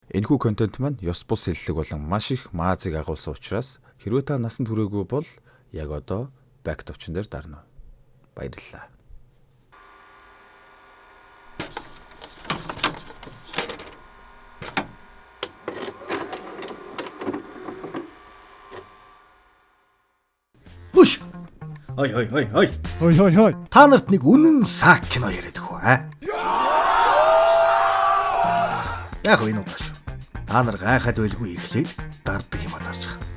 Энэхүү контент маань ёс бус хэллэг болон маш их маазыг агуулсан учраас хэрвээ та насанд хүрээгүй бол яг одоо back товчон дээр дарна. Баярлалаа. Хүш. Ой. Хой. Та нарт нэг үнэн сак кино яриад өгөө Яг энэ удаа шүү. Та нар гайхаад байлгүй эхлээд дарддаг юм дарж байгаа.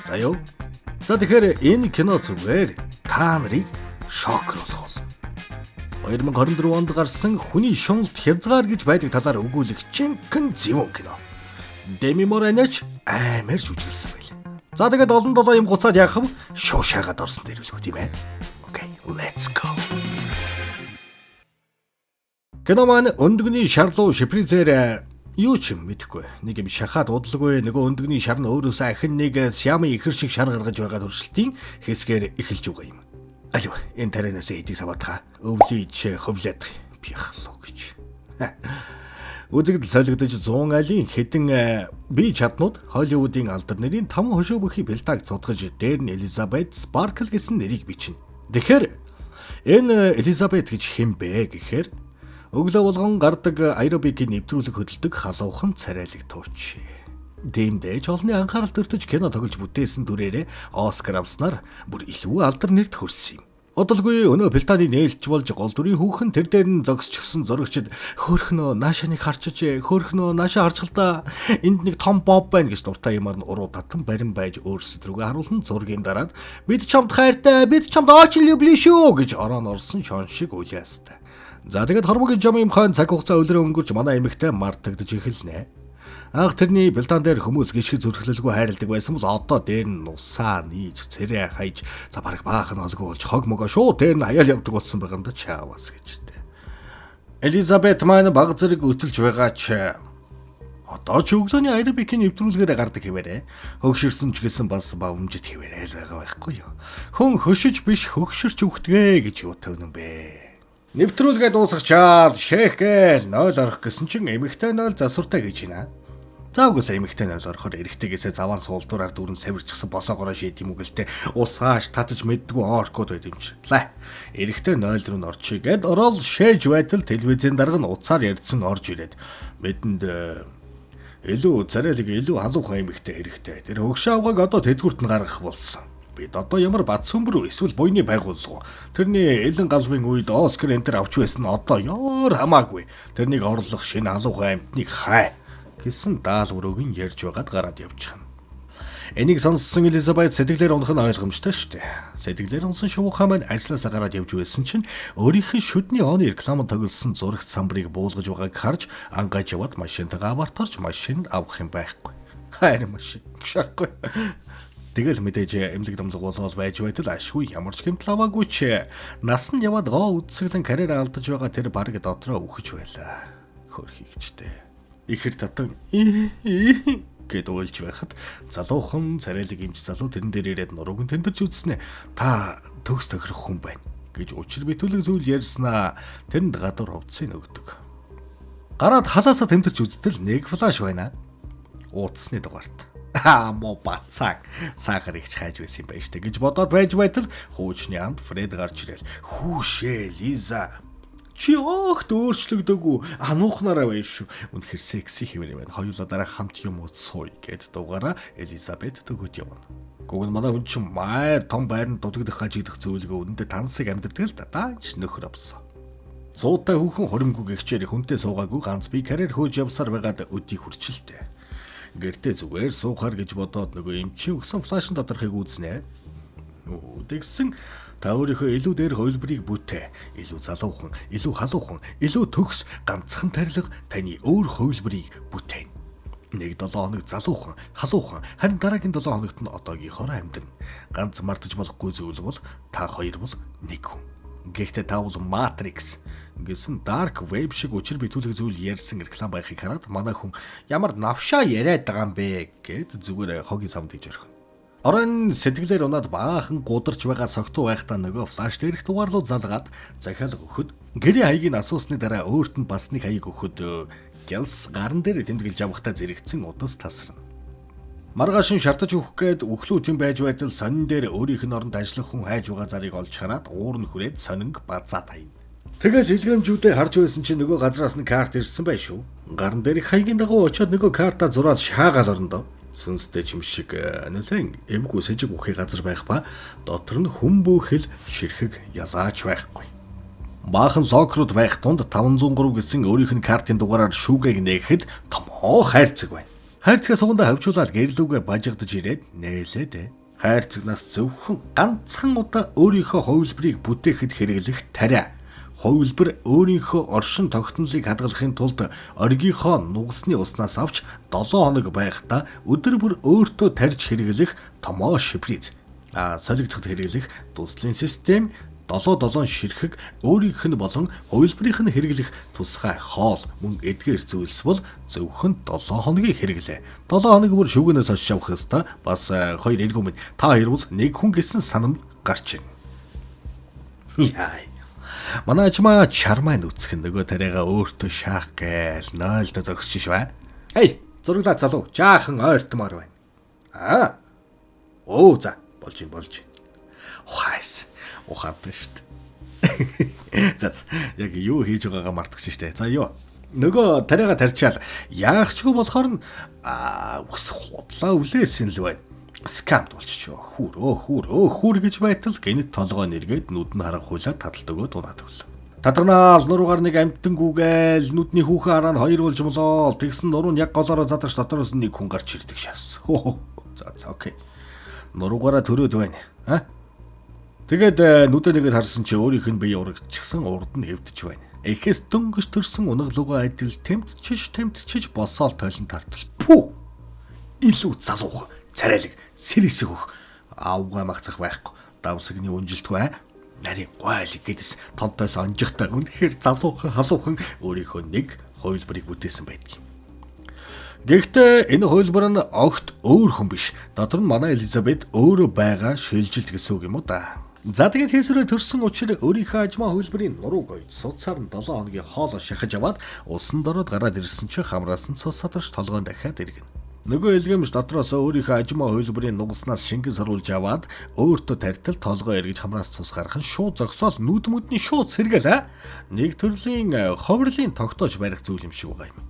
За юу? За тэгэхээр энэ кино зүгээр та нарыг шокоруулах болно. 2024 онд гарсан хүний шуналт хязгаар гэж байдаг талаар өгүүлэх жинхэнэ зөвөн кино. Деми Мореныч амар жүжиглсэн байл. За тэгээд олон долоо юм гуцаад яах вэ? Шуушаагаад орсон дэрвэлгүй тийм ээ. Окей, let's go. Кино маань өндөгний шарлуу шипризээр юу ч юм мэдэхгүй. Нэг юм шахаад удалгүй нөгөө өндөгний шар нь өөрөөсөө ахин нэг сями ихэр шиг шар гаргаж байгаа туршилтын хэсгээр эхэлж байгаа юм. Алив энэ тарианаас эдийг саваатга өвлөж хөвлөд пяхлоо гэж. Үзэгдэл солигдож 100 айлын хэдэн бие чаднууд Холливуудын алдар нэрийн 5 хошуу бүхий бэлтааг цутгаж дээр нь Элизабет Спаркл гэсэн нэрийг бичнэ. Тэгэхээр энэ Элизабет гэж хэн бэ гэхээр өглөө болгон гардаг аэробикийг нэвтрүүлэг хөдөлдөг халуухан царайлаг тууч. Дэмдэж олны анхаарал төртөж кино тоглож бүтээсэн дүрээрээ Оскар авснаар бүр илүү алдар нэрд хүрсэн юм. Удалгүй өнөө Пелтаны нээлтч болж гол дүрийн хүүхэн тэр дээр нь зогсчихсон зурагчид хөөрхнөө наашаа нэг харчиж хөөрхнөө наашаа харчгалдаа энд нэг том боб байна гэж дуртай юмар нь уруу татан барин байж өөрсдөд рүүгээ харуулсан зургийн дараад бид чамд хайртай бид чамд очень люблю шүү гэж ороон орсон шон шиг үлээстэй. За тэгээд хормогийн жам юм хаан цаг хугацаа өлрөө өнгөрч манай эмэгтэй мартагдж эхэлнэ. Анх тэрний Пелтан дээр хүмүүс гიშг зүрхлэлгүй хайрладаг байсан бол одоо дээр нь усаа нийж цэрэ хайж за бараг баахан олгүй болж хог могоо шууд дээр нь хаяал явдаг болсон байгаа юм да чаавас гэж тэ. Элизабет маань баг зэрэг өтөлж байгаа ч одоо ч өглөөний аэробикийн нэвтрүүлгээр гардаг хэвээрээ хөгшөрсөн ч гэсэн бас бавмжид хэвээрээ л байгаа байхгүй юу. Хүн хөшөж биш хөгшөрч өгдөг гэж юу тавнан бэ. Нэвтрүүлгээ дуусгачаад шээхгээл 0 орох гэсэн чинь эмэгтэй 0 засвартай гэж байна. Заагүй эмэгтэй 0 орохоор эрэгтэйгээсээ заван суулдураар дүрэн савирчсан босоогоороо шийд юм үгэлтэй усааш татаж мэддгүй оркод байд юм чи. Лаа. Эрэгтэй 0 руу н орчих гээд орол шээж байтал телевизэн дарга нь уцаар ярьдсан орж ирээд бидэнд илүү царайлаг илүү халуухан эмэгтэй хэрэгтэй. Тэр хөгшөөвгыг одоо тэдгүрт нь гаргах болсон. Бид одоо ямар бат цөмбөр эсвэл буйны байгууллага тэрний элен галбын үед Оскар энтер авч байсан одоо ёор хамаагүй тэрнийг орлох шинэ халуухан амьтныг хай гэсэн даалгаврыг нь ярьж байгаад гараад явж байгаа. Энийг сонссон Элизабет сэтгэлээр унах нь ойлгомжтой шүү дээ. Сэтгэлээр унсан шувуухан маань ажилласаа гараад явж байсан чинь өөрийнх нь шүдний оны рекламад тоглосон зурагт самбарыг буулгаж байгааг харж ангаж яваад машинтайгаа аварторч машинд авах юм байхгүй. Хайр машин гшахгүй. Тэгэл мэдээж эмнэлэг домлог болоол байж байтал ашгүй ямар ч гэмтэл аваагүй ч нас нь яваад гоо үдсгэлэн карьер алдаж байгаа тэр баг дотроо үхэж байлаа. Хөрхийгчтэй. Ихэр татан гэд уйлж байхад залуухан царайлаг эмч залуу тэрэн дээр ирээд нурууг тендэрч үзснэ. Та төгс тохирох хүн байна гэж учир битүүлэг зүйл ярьснаа тэрэнд гадуур хувцсыг өгдөг. Гараад халаасаа тэмтэрч үзтэл нэг флаш байна. Ууцсны дугаарт. Мо бацаг сахар ихч хайж байсан юм байна штэ гэж бодоод байж байтал хуучны анд Фред гарч ирэл. Хүүшээ Лиза чи огт өөрчлөгдөөгүй ануухнараа байна шүү. Үнэхэр секси хэвээр байна. Хоёулаа дараа хамт юм уусуй гэд дугаараа Элизабет төгөөд явна. Гүгэн манай хүн чинь маяр том байранд дутагдах гажигдах зөвлөгөө үнэндээ тансаг амьддаг л да. Даанч нөхөр авсан. Цуутай хүүхэн хоримгүй гихчээр хүнтэй суугаагүй ганц би карьер хөөж явсаар байгаад өдийг хүрчилтэй. Гэртээ зүгээр суухаар гэж бодоод нөгөө эмчи өгсөн флашн доторхыг үзнэ. Тэгсэн та өөрийнхөө илүү дээр хувилбарыг бүтээ. Илүү залуухан, илүү халуухан, илүү төгс ганцхан тарилга таны өөр хувилбарыг бүтээн. Нэг 7 хоног залуухан, халуухан, харин дараагийн 7 хоногт нь одоогийнхоор амьдрна. Ганц мартаж болохгүй зүйл бол та хоёр бол нэг хүн. Гэхдээ та бол Matrix гэсэн dark web шиг учир битүүлэг зүйл ярьсан реклам байхыг хараад манай хүн ямар навшаа яриад байгаа юм бэ гэд зүгээр хогийн самд хийж орхино. Орон сэтгэлээр унаад баахан гударч байгаа согтуу байхдаа нөгөө флаш дээрх дугаарлуу залгаад захиалга өгөхөд гэрээ хаягийг асуусны дараа өөрт нь бас нэг хаяг өгөхөд Гялс гарн дээр тэмдэглэж авахтаа зэрэгцэн удас тасарна. Маргааш нь шартаж өгөх гээд өглөө тийм байж байтал сонин дээр өөрийнх нь оронд ажиллах хүн хайж байгаа зарыг олж хараад уур нь хүрээд сонинг базаа тайна. Тэгэл илгээмжүүдээ харж байсан чинь нөгөө газраас нь карт ирсэн бай шүү. Гарн дээр хаягийн дагуу очиод нөгөө картаа зураад шаагаал орондоо. Сүнстэй юм шиг нэлээд эвгүй сэжиг үхий газар байх ба дотор нь хүн бүхэл ширхэг ялаач байхгүй. Баахан локрууд байх тунд 503 гэсэн өөрийнх нь картын дугаараар шүүгээг нээхэд томоо хайрцаг байна. Хайрцагаас угандаа хавчуулаад гэрлүүгээ бажигдаж ирээд нээлээд хайрцагнаас зөвхөн ганцхан удаа өөрийнхөө хувилбарыг бүтээхэд хэрэглэх тариа. Хувилбар өөрийнхөө оршин тогтнолыг хадгалахын тулд оргийнхоо нугасны уснаас авч 7 хоног байхдаа өдөр бүр өөртөө тарьж хэрэглэх томоо шиприз. Солигдоход хэрэглэх дуслын систем 77 ширхэг өөрийнх нь болон хувилбарынх нь хэрэглэх тусгай хоол мөн эдгээр зүйлс бол зөвхөн 7 хоногийн хэрэглээ. 7 хоног бүр шүүгнээс очиж авах ёстой. Бас 2 эргүү минь та хоёр бол нэг хүн гэсэн санамж гарч ирнэ. Яй. Манай ачмаа чармаа нүцгэн нөгөө тариага өөртөө шаах гээл 0-д зогсож швэ. Эй, зураглаа залуу. Жаахан ойртмоор байна. Оо за, болж. Ухаас. Ухаатай шүү дээ. За яг юу хийж байгаагаа мартагч штэ. За юу. Нөгөө тариага тарьчаал яахчгүй болохоор нь үс худлаа үлээсэн л байна. Скамд болчихоо. Хүүр гэж байтал гинт толгой нэргээд нүд нь харах хуйлаа тадалт өгөөд унаад өглөө. Татганаал нуруугаар нэг амттан гүгээл нүдний хүүхэн хараа нь хоёр болж молоо. Тэгсэн нуруу нь яг голоороо задарч дотороос нэг хүн гарч ирдэг шаас. За окей. Нуруугаараа төрөөд байна. Тэгээд нүдэ нэгэд харсан чи өөрийнх нь бие урагчсан урд нь хэвдэж байна. Эхээс дөнгөж төрсөн унаглуугаа адил тэмтчиж босоол тойлон тартал. Пүү! Илүү залуух, царайлаг, сэрээсэг хөх. Аавгаа магцах байхгүй. Давсагны үнжилтгүй. Нарийн гойлог гэдээс тонтоос онжихтай үнэхээр залуухан халуухан өөрийнхөө нэг хувилбарыг бүтээсэн байдаг. Гэхдээ энэ хувилбар нь огт өөр хүн биш. Дотор нь манай Элизабет өөрөө байгаа шилжилт гэсэн үг юм уу да. За тэгээд хийсрээр төрсөн учраас өөрийнхөө ажмаа хувилбарын нурууг ойж суцаар нь 7 хоногийн хоолоо шахаж аваад усан дороод гараад ирсэн чинь хамраас нь цус садарч толгойн дахиад иргэн. Нөгөө элгэмж дотроос өөрийнхөө ажмаа хувилбарын нугаснаас шингэн саруулж аваад өөртөө тарьтал толгой эргэж хамраас цус гарах нь шууд зогсоол нүд мүдний шууд сэргээл нэг төрлийн ховрлын тогтоож барих зүйл юм шиг байгаа юм.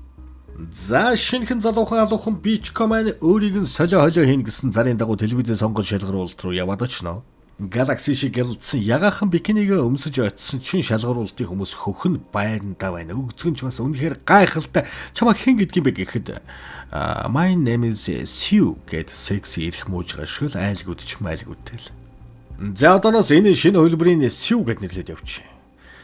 За шинхэн залуухан алуухан бичкоман өөрийг нь солио хийн гэсэн зарын дагуу телевизэн сонгож шалгаруулалт руу яваад очно. Galaxy шиг гэлдсэн ягахан бикинигээ өмсөж очисон чин шалгаруулалтын хүмүүс хөхн байрандаа байна. Өгцгөн ч бас үнэхээр гайхалтай. Чамаа хэн гэдг юм бэ гэхэд my name is Sue гэд секси ирэх муужгаа шөл айлгуудч майлгуудтэй л. За одооноос энэ шинэ хөлбөрийн Sue гэд нэрлээд явчих.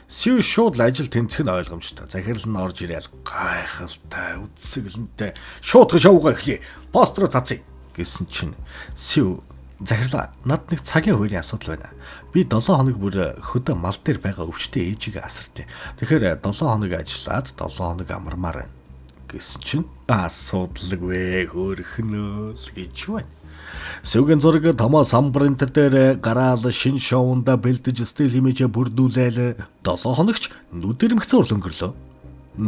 Sue шууд л ажил тэнцэх нь ойлгомжтой. Захирал нь орж ирээл гайхалтай үдсгэлэнтэй шууд шоугаа эхлэе. Постэр цацъя гэсэн чинь Sue захирлаа над нэг цагийн хувийн асуудал байна. Би 7 хоног бүр хөдөө мал дээр байгаа өвчтэй ээжигээ асартыг. Тэгэхээр 7 хоног ажиллаад 7 хоног амармаар байна. Гэсэн чинь асуудалгүй хөөрхнөө л гэж байна. Сүгэн зураг томоо самбринтер дээр гараал шин шоунда бэлдэж стил имижээ бүрдүүлээл 7 хоногч нүдэрмгцэн өнгөрлөө.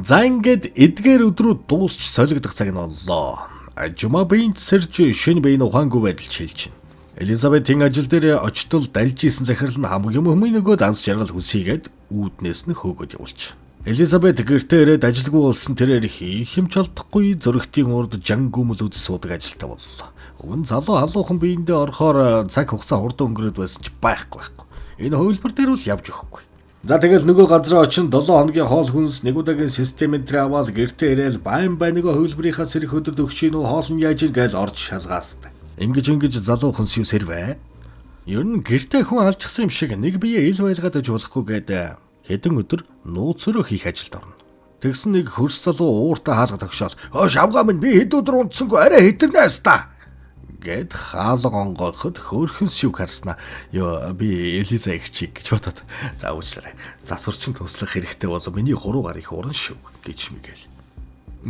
За ингээд эдгээр өдрүүд дуусч солигдох цаг нь боллоо. Ажмаа бинт сэрж шинэ биеийн ухаангүй байдал шилжин. Элизабетийн ажил дээр очтол дальж исэн захирал нь хамгийн өмнө нөгөөд анс жаргал хүсийгээд үүднээс нь хөөгөөд явуулж. Элизабет гэртээ ирээд ажилгүй болсон тэрээр хийх юм ч олдохгүй зөрөгтийн урд жангүмэл үз суудаг ажилтаа боллоо. Өвн залуу халуухан биендээ орохоор цаг хугацаа хурдан өнгөрөөд байсан ч байхгүй. Энэ хувилбар дээр бол явж өгөхгүй. За тэгэл нөгөө газраа очин 7 хоногийн хоол хүнс нэг удаагийн системэд аваад гэртээ ирээл байн нөгөө хувилбарынхаа сэрэх өдөрт өгч нөө хоол нь яаж ир гээл орж шалгаастай. Ингэж залуухан Сүү сэрвэ. Ер нь гэртээ хүн алжчихсан юм шиг нэг бие ил байлгаад аж болохгүй гэдэг хэдэн өдөр нууцрөө хийх ажилд орно. Тэгсэн нэг хөрс залуу ууртаа хаалга тогшоод шавгаа минь би хэд өдөр унтсангүй арай хэтэрнээс та гэд хаалга онгойход хөөрхөн Сүү харснаа. Йоо би Элиза их чиг гэж бодоод за уучлаарай. Засварчин туслах хэрэгтэй бол миний 3 гар их уран шүү гэж мэгэл.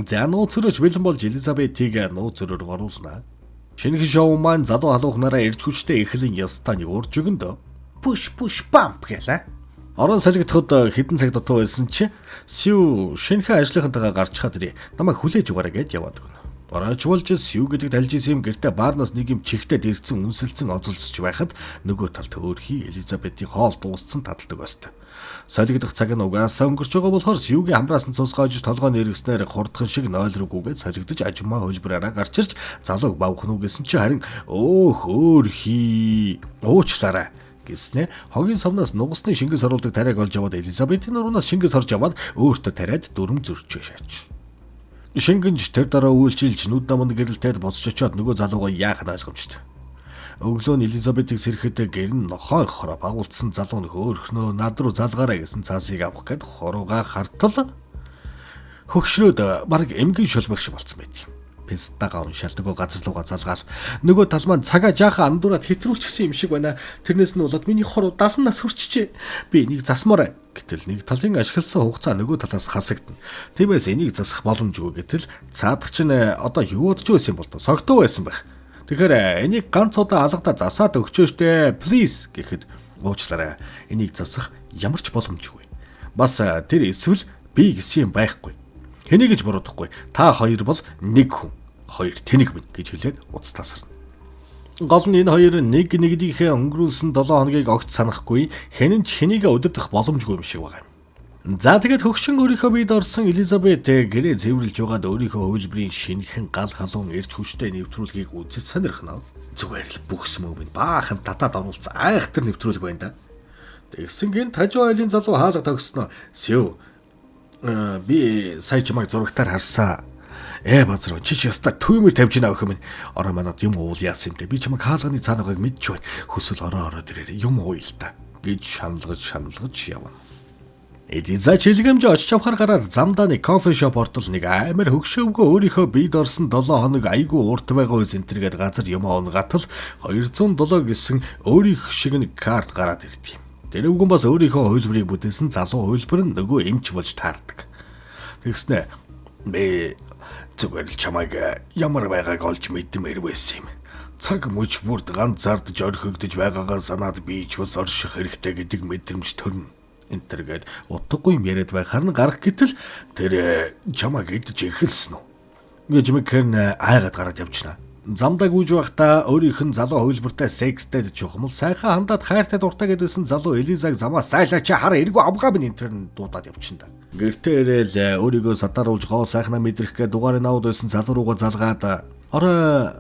За нууцрөөч бэлэн болж Элизабетийг нууцрөөр оруулнаа. Шинэ шоу маань залуу халуухнараа ирж хүчтэй эхлэн ястаа нэг урж өгөндөө push pump гэлээ. Орон солигдоход хэдэн цаг дутуу байсан чи Сью шинэхэн ажлынхантайгаа гарч хаад ирээ. Намайг хүлээж угаарай гэд яваад өгнө. Борооч болж Сью гэдэг талжсэн юм гэртээ баарнаас нэг юм чихтэд ирсэн үнсэлцэн озолцож байхад нөгөө талд хөөрхий Элизабетийн хоол дууссан тадалдаг өстой. Солигдох цаг нь угаасаа өнгөрч байгаа болохоор Сьюгийн хамраас нь цусгааж толгойн эргэснээр хурдхан шиг нойлроггүйгээд солигдож ажимаа хөлбраараа гарч ирж залууг бавхнуу гэсэн чи харин хөөрхий уучлаарай гэснэ. Хогийн савнаас нугасны шингэс оруулдаг тариаг олж аваад Элизабетийн урнаас шингэс орж аваад өөртөө тариад дүрм зөрчөө шаач. Шингэнж тэр дараа үйлчилж нүд наманд гэрэлтээд босч очиод нөгөө залуугаа яах нь ойлгомжтой. Өглөө нь Элизабетийг сэрэхэд гэр нь нохой хороо багуулсан залуу нь хөөрхнөө над руу залгаарай гэсэн цаасыг авах гээд хоруугаа хартал хөгшрөөд бараг эмгэн шулбах шиг болцсон байт. Пистагаа уншаалдаг газар руугаа залгаал нөгөө тал маань цагаа жаахан андуураад хэтрүүлчихсэн юм шиг байна. Тэрнээс нь болоод миний хоруу 70 нас хүрчихжээ. Би энийг засмаарай. Гэтэл нэг талын ашигласан хугацаа нөгөө талаас хасагдана. Тиймээс энийг засах боломжгүй гэтэл цаадах чинь одоо юу бодож байсан бол согтуу байсан байх. Тэгэхээр энийг ганц удаа алгадаа засаад өгчөө штэ. Please гэхэд уучлаарай. Энийг засах ямар ч боломжгүй. Бас тэр эсвэл би гэсэн юм байхгүй. Хэнийг гэж буруудахгүй. Та хоёр бол нэг хүн. Хоёр тэнэг минь гэж хэлээд уцтаасарна. Гол нь энэ хоёр нэг нэгнийхээ өнгөрүүлсэн 7 хоногийг огт санахгүй хэн ч хэнийг өдөрдөх боломжгүй юм шиг байгаа юм. За тэгээд хөгшин өөрийнхөө биед орсон Элизабет гэрээ зэвэрлж байгаад өөрийнхөө хөвлбөрийн шинэхэн гал халуун эрж хүчтэй нэвтрүүлгийг үзэж сонирхно. Зүгээр л бүхс мөвөнд баахан татаад оруулсан айхтар нэвтрүүлэг байна да. Тэгсэн гин тажуу айлын залуу хаалга тогсноо. Сүү би сая чамайг зурагтаар харсан. Базар чи яста түймэр тавьж гинэ охин минь. Ороо манад юм уул яасан юм те. Би чамайг хаалганы цаанагааг мэдж байна. Хүсвэл ороод ирээрээ юм уу л та гэж шаналгаж явна. Эдиза чилгэмж очиж авахар гараад замдаа нэг кофе шоп ортол нэг амар хөгшөөвгөө өөрийнхөө биед орсон 7 хоног айгүй урт байгаа үс энтергээд газар юм онгатал 207 гэсэн өөрийнх шиг нэг карт гараад ирдээ. Тэрвгэн бас өөрийнхөө хөлбөрийг бүтээсэн залуу хөлбөр нь нөгөө эмч болж таардаг. Тэгснэ би зүгээр л чамайг ямар байгааг олж мэдмээр байсан юм. Цаг мөч бүрд ганц зардж орхигдож байгаагаа санаад би ч бас орших хэрэгтэй гэдэг мэдрэмж төрнө. Энтергээд утгагүй юм яриад байхаар нь гарах гэтэл тэр чамайг идэж эхэлсэн үү гэж мэгхэн айгаад гараад явчихна. Замдаа гүйж байхдаа өөрийнх нь залуу хөлбөртэй секстэд чухмал сайхан хандаад хайртай дуртай гэдсэн залуу Элизаг замаас зайлаач хар эргүү авгаа минь энтер нь дуудаад явчихна. Гэртээ ирээл өөрийгөө садаруулж гоо сайхнаа мэдрэх гэ дугаарыг аваад байсан залуу руугаа залгаад орой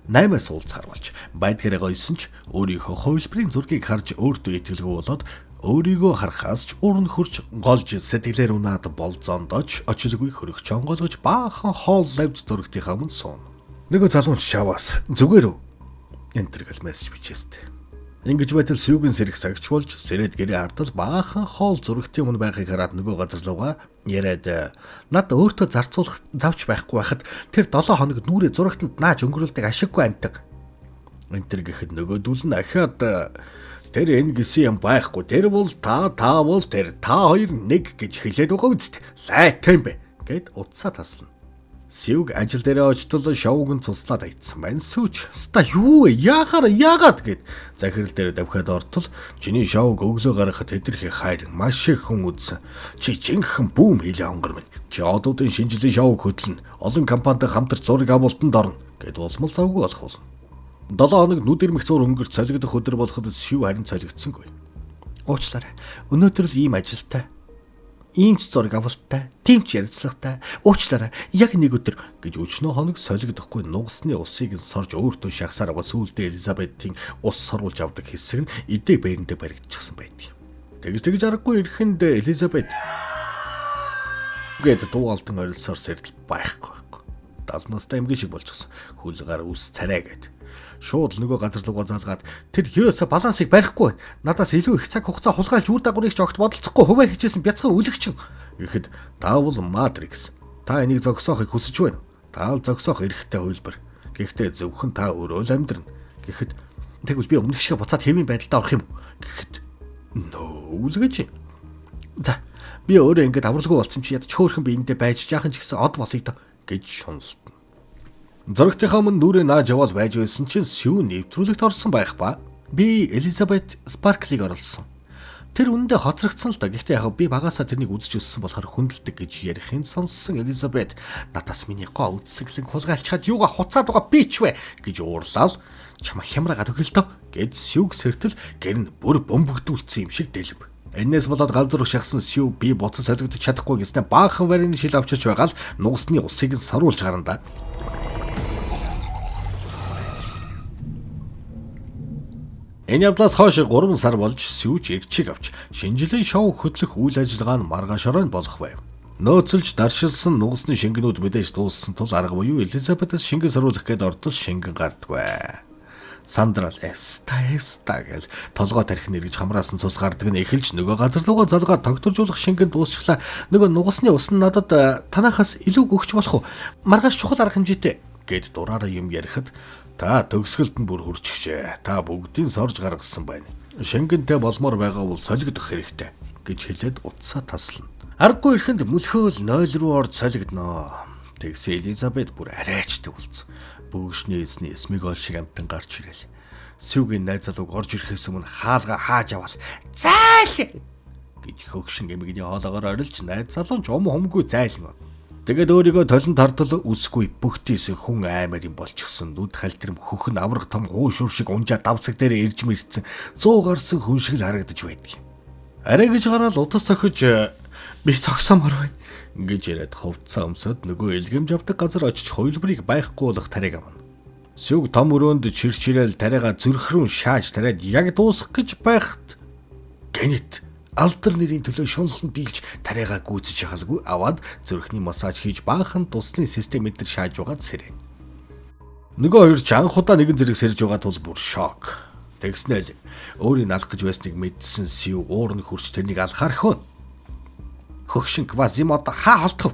8-аас уулзахар болж байдгаараа гойсон ч өөрийнхөө хөвлбөрийн зургийг харж өөртөө итгэлгүй болоод өөрийгөө харахаас ч уран хурж голж сэтгэлээр унаад болзондож очилгүй хөрөгч онгойлгож баахан хоол лавж зургтынхаа мөн суун. Нөгөө залуу шаваас зүгээр үү? Энтэргэл мессеж бичээстэй. Ингэж байтал Сьюгийн сэрэг цагч болж сэрээд гэрээ хартал баахан хоол зургтын өмнө байхыг хараад нөгөө газар лугаа яриад над өөртөө зарцуулах завч байхгүй байхад тэр 7 хоног нүрээ зурагтанд нааж өнгөрүүлдэг ашиггүй амтаг. Энтэр гэхэд нөгөөдүүл нь ахаад тэр энэ гэсэн юм байхгүй. Тэр бол та бол тэр та хоёр нэг гэж хэлээд байгаа үст. Лайтан бэ гэд утсаа таслана. Сьюг ажил дээрээ очтол шоуг нь цуслаад айцсан байна. Сүч ста юу вэ? Яагаад гэд захирал дээр давхад ортол чиний шоуг өглөө гаргахад хэдэрхий хайр маш их хүн үзсэн. Чи жинхэнэ бүүм хийлээ онгор минь. Чи одуудын шинжилгээ шоуг хөтлөн олон компанитай хамтарч зураг авалтанд орно гэд улмал завгүй болох болно. 7 хоног нүд ирмэх зур өнгөрч солигдох өдөр болоход Сью харин солигдсонгүй. Уучлаарай. Өнөөдөр л ийм ажилтай. Ийм ч зураг авалттай, тийм ч ярилцлагатай. Уучлаарай. Яг нэг өдөр гэж өчнөө хоног солигдохгүй нугасны усыг нь сорж өөртөө шахсаар бас үлдээ Элизабетийн ус сорвуулж авдаг хэсэг нь эдээ бэрэндээ баригдчихсан байдаг. Тэгж аргагүй ирэхэнд Элизабет гээд дууалтан орилсоор сэрдэл байхгүй. 70 настай эмгэн шиг болчихсон. Хөлгаар үс царай гээд шууд нөгөө газар руугаа залгаад тэр ерөөсө балансыг барихгүй надаас илүү их цаг хугацаа хулгайлж үр дагаврыг ч огт бодолцохгүй хуваа хичээсэн бяцхан үлэгчин гэхэд та бол Матрикс та энийг зогсоохыг хүсэж байна. Та л зогсоох эрхтэй хөлбөр. Гэхдээ зөвхөн та өөрөө л амьдрна гэхэд тэгвэл би өмнөх шиг буцаад хэвийн байдалд орох юм гэхэд үлгэж. За би өөрөө ингэж авралгүй болсон чи ядч хөөхөн биендээ байж жаахан ч гэсэн од болъё доо гэж шуналт. Зурагтынхаа өмнө нүрээ нааж яваал байж байсан чинь Сью нэвтрүүлэгт орсон байх ба би Элизабет Спарклиг оруулсан. Тэр үндэ хоцрогдсон л да. Гэхдээ яг би багасаа тэрнийг үзэж өссөн болохоор хүндэлдэг гэж ярихын сонссон Элизабет надаас миний гоо үдсэглэн хулгайлчаад юугаа хуцаад байгаа би ч вэ гэж уурлал. Чамаа хямраагаад өглөө гэд Сюг сэртэл гэр нь бүр бөмбөгдүүлсэн юм шиг дэлб. Энээс болоод галзуур шахсан Сю би буцаж солигдож чадахгүй гэснээр баахан варины шил авчирч байгаа л нугасны усыг нь саруулж гарна да. Энэ явдлаас хойш 3 сар болж Сюж ирчиг авч шинжилгээ шоу хөтлөх үйл ажиллагаа нь маргаашаар болох байв. Нөөцөлж даршилсан нугасны шингэнүүд мэдээж дууссан тул арга буюу Элизабетас шингэн саруулах гээд ордол шингэн гардагвэ. Сандрал эвста гэл толгой тархин эргэж хамраасан цус гардаг нь эхэлж нөгөө газар руугаа залгаа тогтворжуулах шингэн дуусчлаа. Нөгөө нугасны ус нь надад танахаас илүү өгч болох уу? Маргааш чухал арга хэмжээтэй гэд дураараа юм ярихад та төгсгөлд нь бүр хурцгчээ. Та бүгдийг сорж гаргасан байна. Шингэнтэй болмоор байгаа бол солигдох хэрэгтэй гэж хэлээд утсаа таслана. Аргагүй ихэнд мөлхөөл 0 руу орж солигдноо. Тэгсэн Элизабет бүр арайчдаг болсон. Бөгшний эсний Смигол шиг амтан гарч ирэл. Сюгийн найз залууг орж ирэхээс өмнө хаалга хааж авал зайл гэж хөгшин эмгний хоолоогоор орилж найз залуу ч хумгүй зайлна. Тэгээд өөрийгөө толон тартал үсгүй бөхтийсэн хүн аймаар юм болчихсон. Нүд халтрэм хөхн авраг том хуушур шиг унжаа давцаг дээр ирж мэрцэн 100 гарсан хүн шиг л харагдаж байдаг. Арай гэж гараад утас цохиж би цогсоомор байна гэж яриад ховцоо өмсөд нөгөө элгэмж авдаг газар очиж хувилбарыг байхгүй болох тариаг авна. Сюг том өрөөнд чирчирэл тариага зүрх рүү шааж тариад яг дуусах гэж байхад гэнэт алдар нэрийн төлөө шунсан дийлж тариага гүйцэж яхалгүй аваад зүрхний массаж хийж баахан туслын систем энтер шааж байгаад сэрэн. Нөгөө хоёр ч анх удаа нэгэн зэрэг сэрж байгаа тул бүр шок. Тэгснээл өөрийг алах гэж байсныг мэдсэн Сю уурн хурч тэрнийг алхаар хөө. Хөгшин Квазимод хаа холтов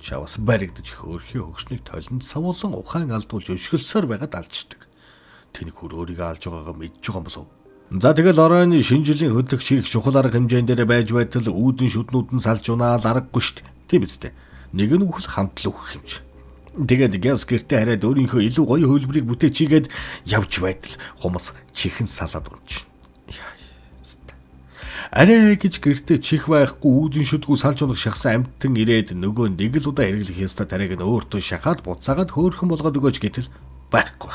чавас баригдаж хөөрхий хөгшнийг толинд савуулан ухаан алдуулж өшгөлсөөр байгаад алждаг. Тэний хөр өөрийгөө алж байгаагаа мэдж байгаа юм болов. За тэгэл оройн шинжилгээ хөтлөгч их чухал арга хэмжээнд дээр байж байтал үүдэн шүднүүд нь салж унаал аргагүй штт. Тийм үстэй. Нэг нь үхэл хамтл өгөх юмч. Тэгээд газ гэртээ хараад өөрийнхөө илүү гоё хөлбөрийг бүтээчигээд явж байтал хумс чихэн салаад унж. Арай гэж гэртээ чих байхгүй үүдэн шүдгүү салж унах шахсан амттан ирээд нөгөө нэг л удаа хэрэглэх яста тариаг нь өөртөө шахаад буцаагаад хөөрхөн болгоод өгөөч гэтэл байхгүй.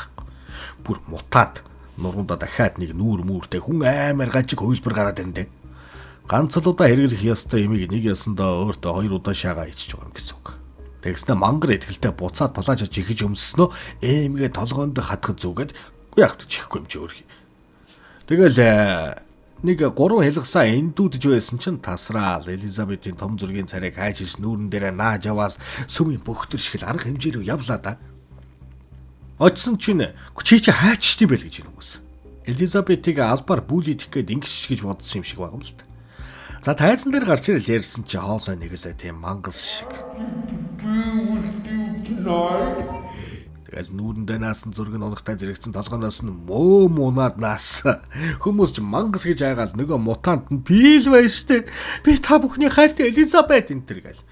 Бүр мутаад нуруундаа дахиад нэг нүүр мүүртэй хүн аймаар гажиг хөвлбөр гараад ирнэ. Ганц л удаа хэрэглэх ястай имийг нэг ясандаа өөртөө 2 удаа шагаа ичж байгаа юм гэсэн үг. Тэгснэ мангар ихтэлтэй буцаад палажж чихэж өмснөө эмгээ толгоонд хатгах зүгээд яг чихгүй юм чи өөрхий. Тэгэл нэг 3 хэлгсаа эндүүдж байсан чинь тасраал Элизабетийн том зургийн царайг хайж иж нүүрэн дээрээ нааж аваад сүмийн бөхтөр шиг л арга хэмжээ рүү явлаа да. Очсон чинь чи хайчдсан байл гэж хүмүүс. Элизабетийг албаар бүлийдэх гээд ингэч гэж бодсон юм шиг байгаа юм л та. За тайзан дээр гарч ирэл ярьсан чи хоолой нэг л тийм мангас шиг. Тэгэл нүүрэндээ наасан зураг нь унахтай зэрэгцэн толгоноос нь мөө мунаад наасан. Хүмүүс ч мангас гэж айгаал нөгөө мутант нь би л байна штэ. Би та бүхний хайртай Элизабет энтер гэл.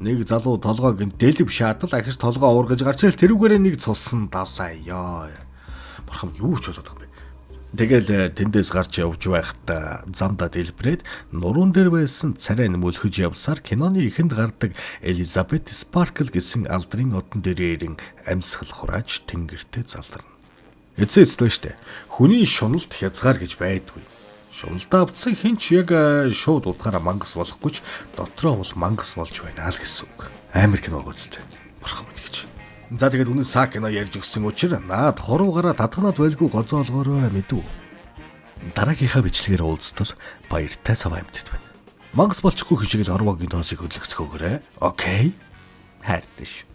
Нэг залуу толгойг нь дэлб шаатал ахиж толгоо уургаж гарч ирэл тэрүүгээрээ нэг цусан далаа ёо. Бурхан юу ч болоод байгаа юм бэ. Тэгэл тэндээс гарч явж байхдаа замдаа дэлбрээд нуруунд дээр байсан царай нэмүүлхэж явсаар киноны эхэнд гардаг Элизабет Спаркл гэсэн алдрын одон дээрэн амьсгал хурааж тэнгэртээ заларна. Эцээцлээ штэ. Хүний шуналт хязгаар гэж байдгүй. Шуналдаа авцсан хинч яг шууд утгаараа мангас болохгүй ч дотроо бол мангас болж байна л гэсэн үг. Амар кино гоцтой. Бурхан минь гэж. За тэгээд үнэн саа кино ярьж өгсөн учраас наад хоруугаараа татганаад байлгүй гоцоолгоорой мэдв. Дараагийнхаа бичлэгээр уулзтал баяртай цаваа амьтд байна. Мангас болчихгүй хичээл орвогийн тоосыг хөдлөгцөхөөгөөрэй. Окей. Хайртай шүү.